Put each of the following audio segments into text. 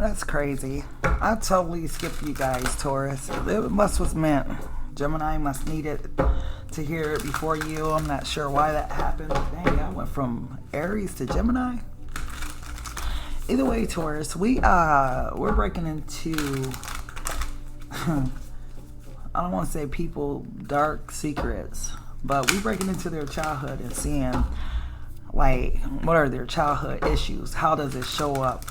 That's crazy. I totally skipped you guys, Taurus. It must was meant. Gemini must need it to hear it before you. I'm not sure why that happened. Dang, I went from Aries to Gemini. Either way, Taurus, we're breaking into I don't want to say people dark secrets, but we're breaking into their childhood and seeing like what are their childhood issues. How does it show up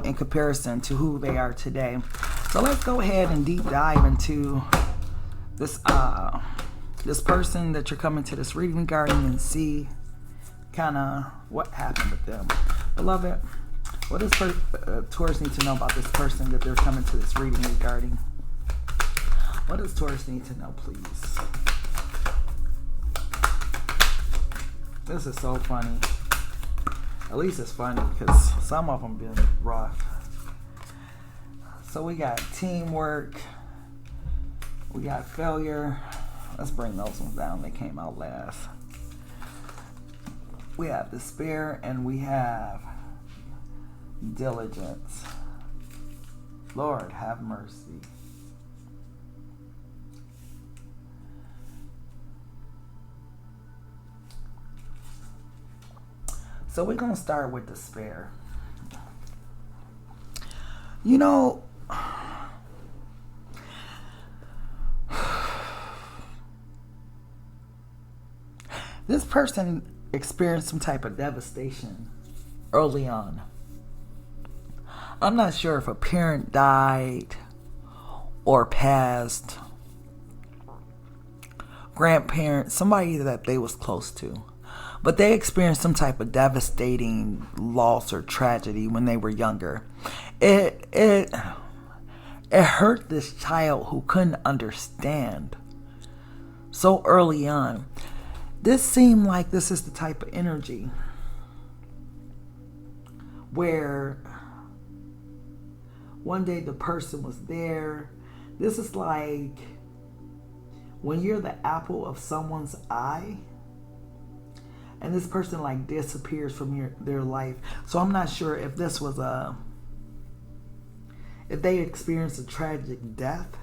in comparison to who they are today? So let's go ahead and deep dive into this this person that you're coming to this reading regarding and see kind of what happened with them. Beloved, what does Taurus need to know about this person that they're coming to this reading regarding? What does Taurus need to know, please? This is so funny. At least it's funny because some of them been rough. So we got teamwork. We got failure. Let's bring those ones down. They came out last. We have despair and we have diligence. Lord, have mercy. So we're going to start with despair. You know, this person experienced some type of devastation early on. I'm not sure if a parent died or passed, grandparents, somebody that they was close to. But they experienced some type of devastating loss or tragedy when they were younger. It hurt this child who couldn't understand so early on. This seemed like this is the type of energy where one day the person was there. This is like when you're the apple of someone's eye and this person like disappears from their life. So I'm not sure if this was if they experienced a tragic death,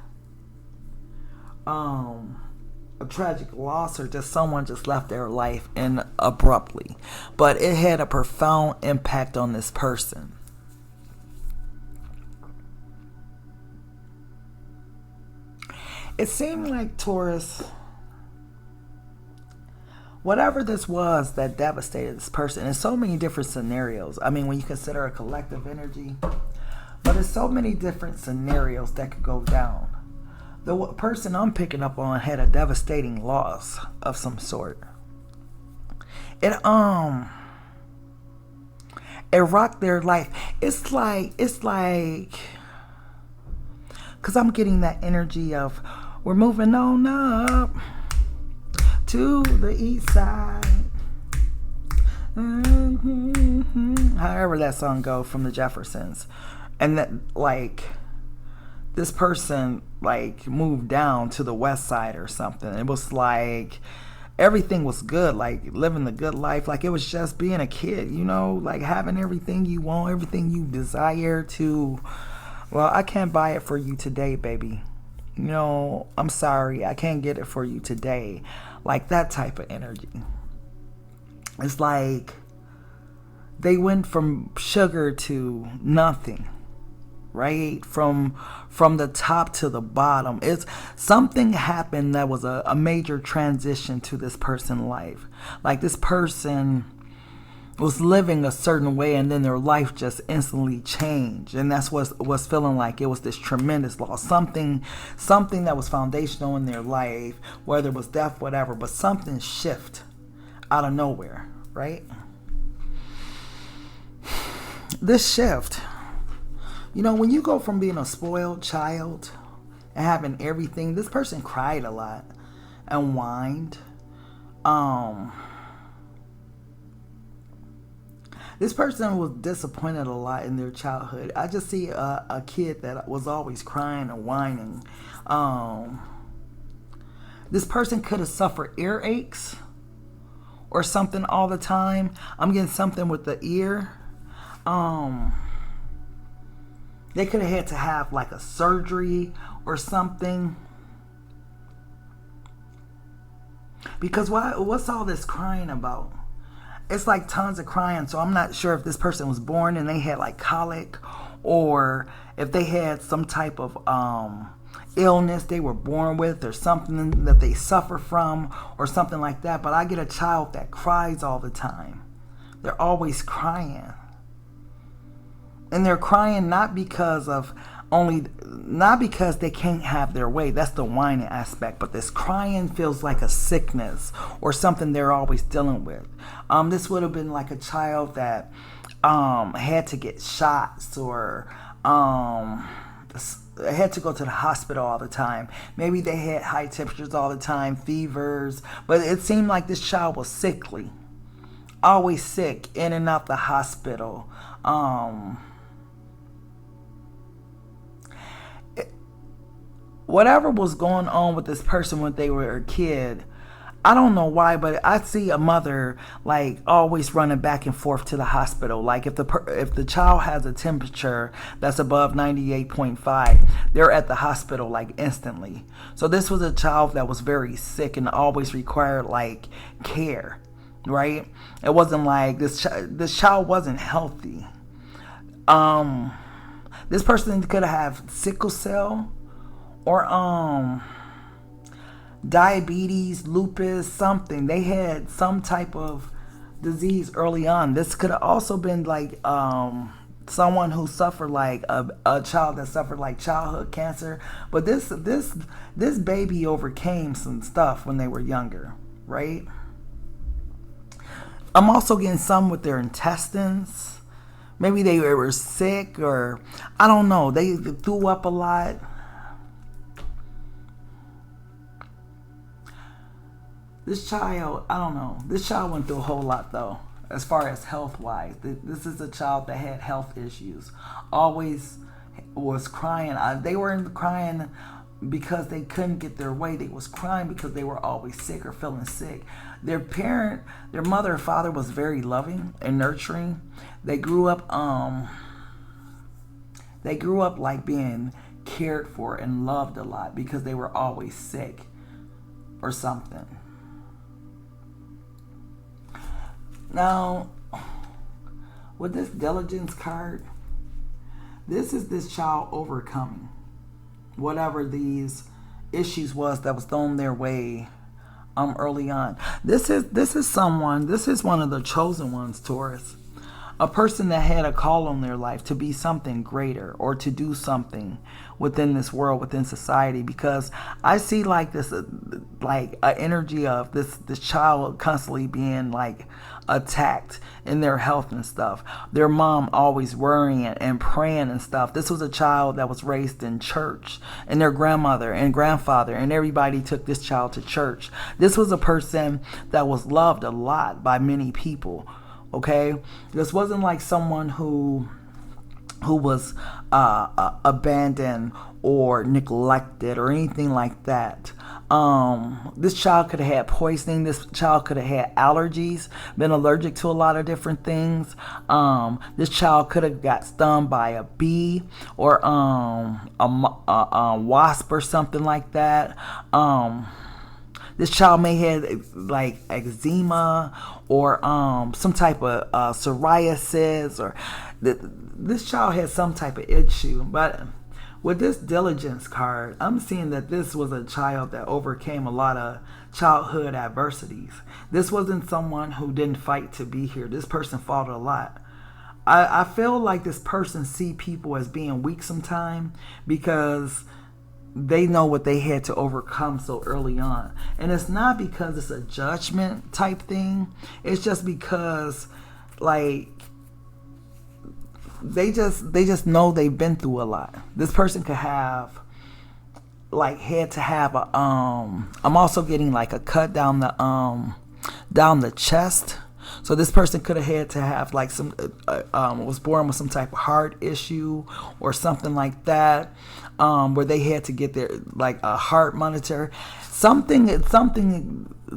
a tragic loss, or just someone just left their life in abruptly. But it had a profound impact on this person. It seemed like Taurus, whatever this was that devastated this person, in so many different scenarios. I mean, when you consider a collective energy, but there's so many different scenarios that could go down. The person I'm picking up on had a devastating loss of some sort. It rocked their life. It's like, because I'm getting that energy of we're moving on up to the east side. However that song go from the Jeffersons. And that like this person like moved down to the west side or something. It was like everything was good, like living the good life, like it was just being a kid, you know, like having everything you want, everything you desire to. Well, I can't buy it for you today, baby. You know, I'm sorry, I can't get it for you today. Like that type of energy. It's like they went from sugar to nothing, right? From the top to the bottom. It's something happened that was a major transition to this person's life. Like this person was living a certain way and then their life just instantly changed, and that's what was feeling like. It was this tremendous loss, something that was foundational in their life, whether it was death, whatever, but something shift out of nowhere, right? This shift, you know, when you go from being a spoiled child and having everything, this person cried a lot and whined. This person was disappointed a lot in their childhood. I just see a kid that was always crying and whining. This person could have suffered earaches or something all the time. I'm getting something with the ear. They could have had to have like a surgery or something. Because what's all this crying about? It's like tons of crying. So I'm not sure if this person was born and they had like colic, or if they had some type of illness they were born with, or something that they suffer from, or something like that. But I get a child that cries all the time. They're always crying. And they're crying not because they can't have their way. That's the whining aspect. But this crying feels like a sickness or something they're always dealing with. This would have been like a child that had to get shots, or had to go to the hospital all the time. Maybe they had high temperatures all the time, fevers. But it seemed like this child was sickly. Always sick, in and out the hospital. Whatever was going on with this person when they were a kid, I don't know why, but I see a mother like always running back and forth to the hospital. Like if the child has a temperature that's above 98.5, they're at the hospital like instantly. So this was a child that was very sick and always required like care, right? It wasn't like this child wasn't healthy. This person could have sickle cell, or diabetes, lupus, something. They had some type of disease early on. This could have also been like someone who suffered like a child that suffered like childhood cancer. But this baby overcame some stuff when they were younger, right? I'm also getting some with their intestines. Maybe they were sick, or I don't know. They threw up a lot. This child, I don't know. This child went through a whole lot, though, as far as health-wise. This is a child that had health issues. Always was crying. They weren't crying because they couldn't get their way. They was crying because they were always sick or feeling sick. Their mother or father was very loving and nurturing. They grew up like being cared for and loved a lot because they were always sick or something. Now, with this diligence card, this is this child overcoming whatever these issues was that was thrown their way early on. This is one of the chosen ones, Taurus. A person that had a call on their life to be something greater, or to do something within this world, within society. Because I see like this, like an energy of this child constantly being like attacked in their health and stuff. Their mom always worrying and praying and stuff. This was a child that was raised in church, and their grandmother and grandfather and everybody took this child to church. This was a person that was loved a lot by many people. Okay, this wasn't like someone who was abandoned or neglected or anything like that. This child could have had poisoning. This child could have had allergies, been allergic to a lot of different things. This child could have got stung by a bee or a wasp or something like that. This child may have like eczema or some type of psoriasis, or this child had some type of issue. But with this diligence card, I'm seeing that this was a child that overcame a lot of childhood adversities. This wasn't someone who didn't fight to be here. This person fought a lot. I feel like this person see people as being weak sometimes because they know what they had to overcome so early on. And it's not because it's a judgment type thing. It's just because like they just know they've been through a lot. This person could have like had to have a I'm also getting like a cut down the chest. So this person could have had to have like some was born with some type of heart issue or something like that, where they had to get their like a heart monitor, something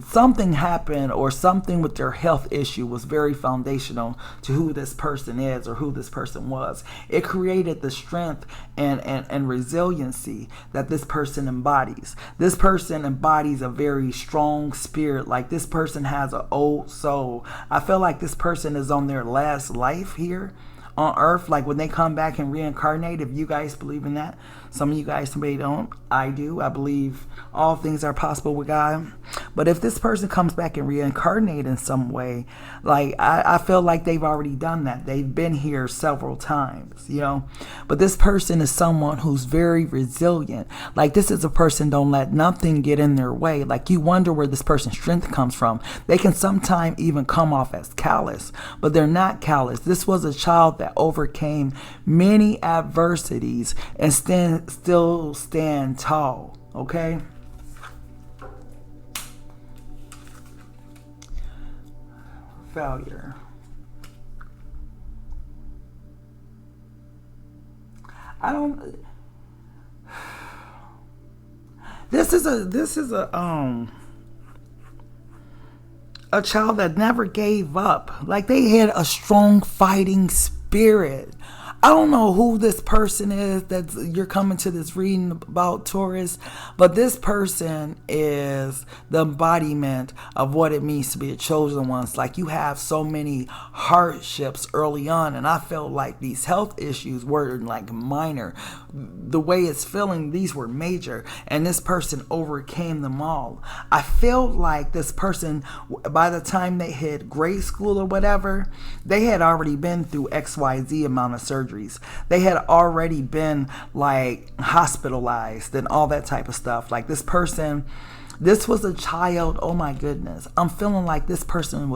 something happened, or something with their health issue was very foundational to who this person is or who this person was. It created the strength and resiliency that this person embodies. This person embodies a very strong spirit. Like, this person has an old soul. I feel like this person is on their last life here on earth. Like, when they come back and reincarnate, if you guys believe in that. Some of you guys maybe don't. I do. I believe all things are possible with God. But if this person comes back and reincarnate in some way, like, I feel like they've already done that. They've been here several times, you know. But this person is someone who's very resilient. Like, this is a person don't let nothing get in their way. Like, you wonder where this person's strength comes from. They can sometimes even come off as callous, but they're not callous. This was a child that overcame many adversities and still stand tall. Okay. Failure. I don't. This is a child that never gave up. Like, they had a strong fighting spirit. I don't know who this person is that you're coming to this reading about, Taurus, but this person is the embodiment of what it means to be a chosen one. It's like you have so many hardships early on, and I felt like these health issues were like minor. The way it's feeling, these were major, and this person overcame them all. I felt like this person, by the time they hit grade school or whatever, they had already been through XYZ amount of surgery. They had already been like hospitalized and all that type of stuff. Like, this person, this was a child. Oh my goodness. I'm feeling like this person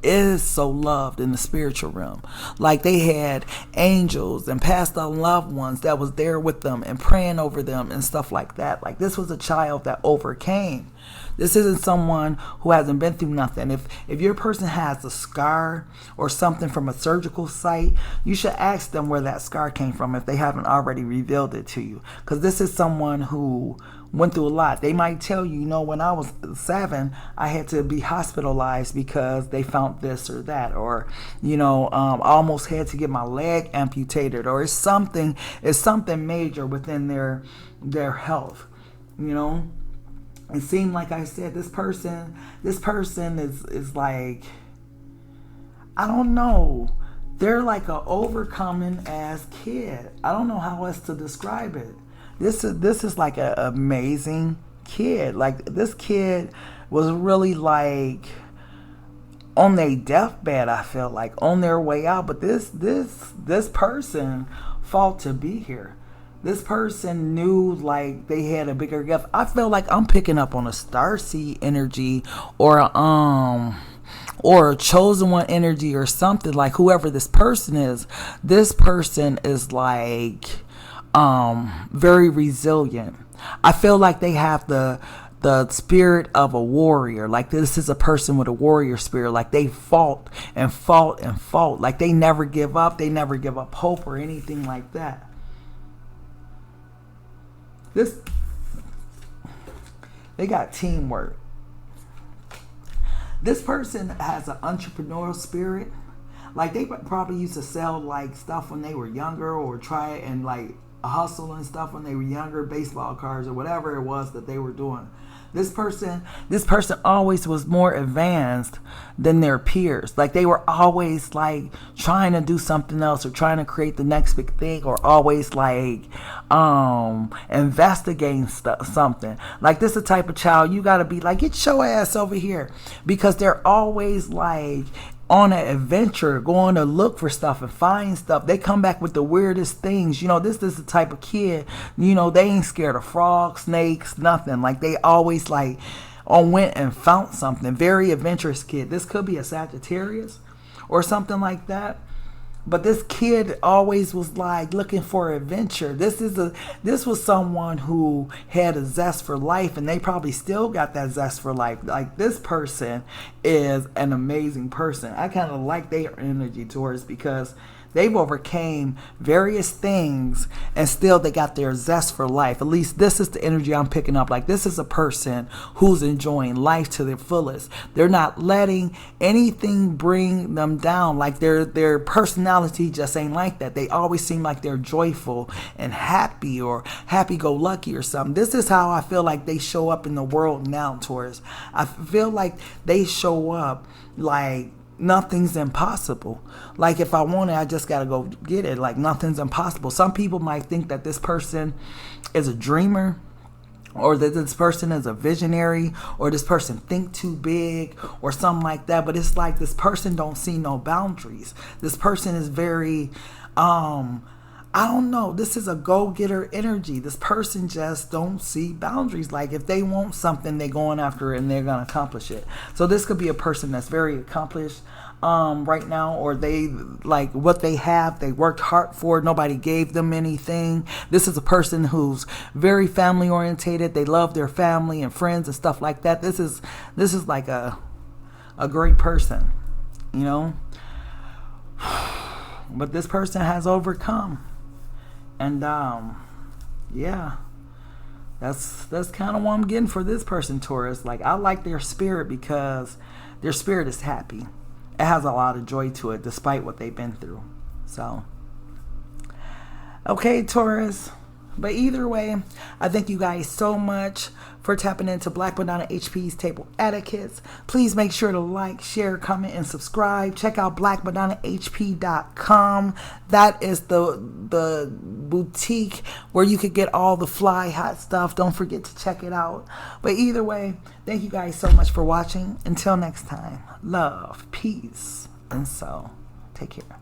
is so loved in the spiritual realm. Like, they had angels and passed on loved ones that was there with them and praying over them and stuff like that. Like, this was a child that overcame. This isn't someone who hasn't been through nothing. If your person has a scar or something from a surgical site, you should ask them where that scar came from if they haven't already revealed it to you. Because this is someone who went through a lot. They might tell you, when I was 7, I had to be hospitalized because they found this or that, or I almost had to get my leg amputated, or it's something major within their health. It seemed like I said this person is like, I don't know. They're like a overcoming ass kid. I don't know how else to describe it. This is like an amazing kid. Like, this kid was really like on their deathbed, I feel like, on their way out. But this person fought to be here. This person knew like they had a bigger gift. I feel like I'm picking up on a starseed energy or a chosen one energy or something. Like, whoever this person is like very resilient. I feel like they have the spirit of a warrior. Like, this is a person with a warrior spirit. Like, they fought and fought and fought. Like, they never give up. They never give up hope or anything like that. They got teamwork. This person has an entrepreneurial spirit. Like, they probably used to sell like stuff when they were younger, or try and like hustle and stuff when they were younger, baseball cards or whatever it was that they were doing. This person always was more advanced than their peers. Like, they were always like trying to do something else or trying to create the next big thing, or always like investigating something. Like, this is the type of child you got to be like, get your ass over here, because they're always like on an adventure, going to look for stuff and find stuff. They come back with the weirdest things. This is the type of kid, they ain't scared of frogs, snakes, nothing. Like, they always like went and found something. Very adventurous kid. This could be a Sagittarius or something like that. But this kid always was like looking for adventure. This was someone who had a zest for life, and they probably still got that zest for life. Like, this person is an amazing person. I kind of like their energy towards, because they've overcame various things and still they got their zest for life. At least this is the energy I'm picking up. Like, this is a person who's enjoying life to their fullest. They're not letting anything bring them down. Like, their personality just ain't like that. They always seem like they're joyful and happy, or happy-go-lucky or something. This is how I feel like they show up in the world now, Taurus. I feel like they show up like nothing's impossible. Like, if I want it, I just gotta go get it. Like, nothing's impossible. Some people might think that this person is a dreamer, or that this person is a visionary, or this person think too big, or something like that. But it's like, this person don't see no boundaries. This person is very I don't know. This is a go-getter energy. This person just don't see boundaries. Like, if they want something, they're going after it and they're going to accomplish it. So this could be a person that's very accomplished right now, or they, like, what they have, they worked hard for it. Nobody gave them anything. This is a person who's very family orientated. They love their family and friends and stuff like that. This is like a great person, you know? But this person has overcome. And yeah, that's kind of what I'm getting for this person, Taurus. Like, I like their spirit because their spirit is happy. It has a lot of joy to it, despite what they've been through. So, okay, Taurus. But either way, I thank you guys so much for tapping into Black Madonna HP's Table Etiquettes. Please make sure to like, share, comment, and subscribe. Check out blackmadonnahp.com. That is the boutique where you could get all the fly hot stuff. Don't forget to check it out. But either way, thank you guys so much for watching. Until next time, love, peace, and so take care.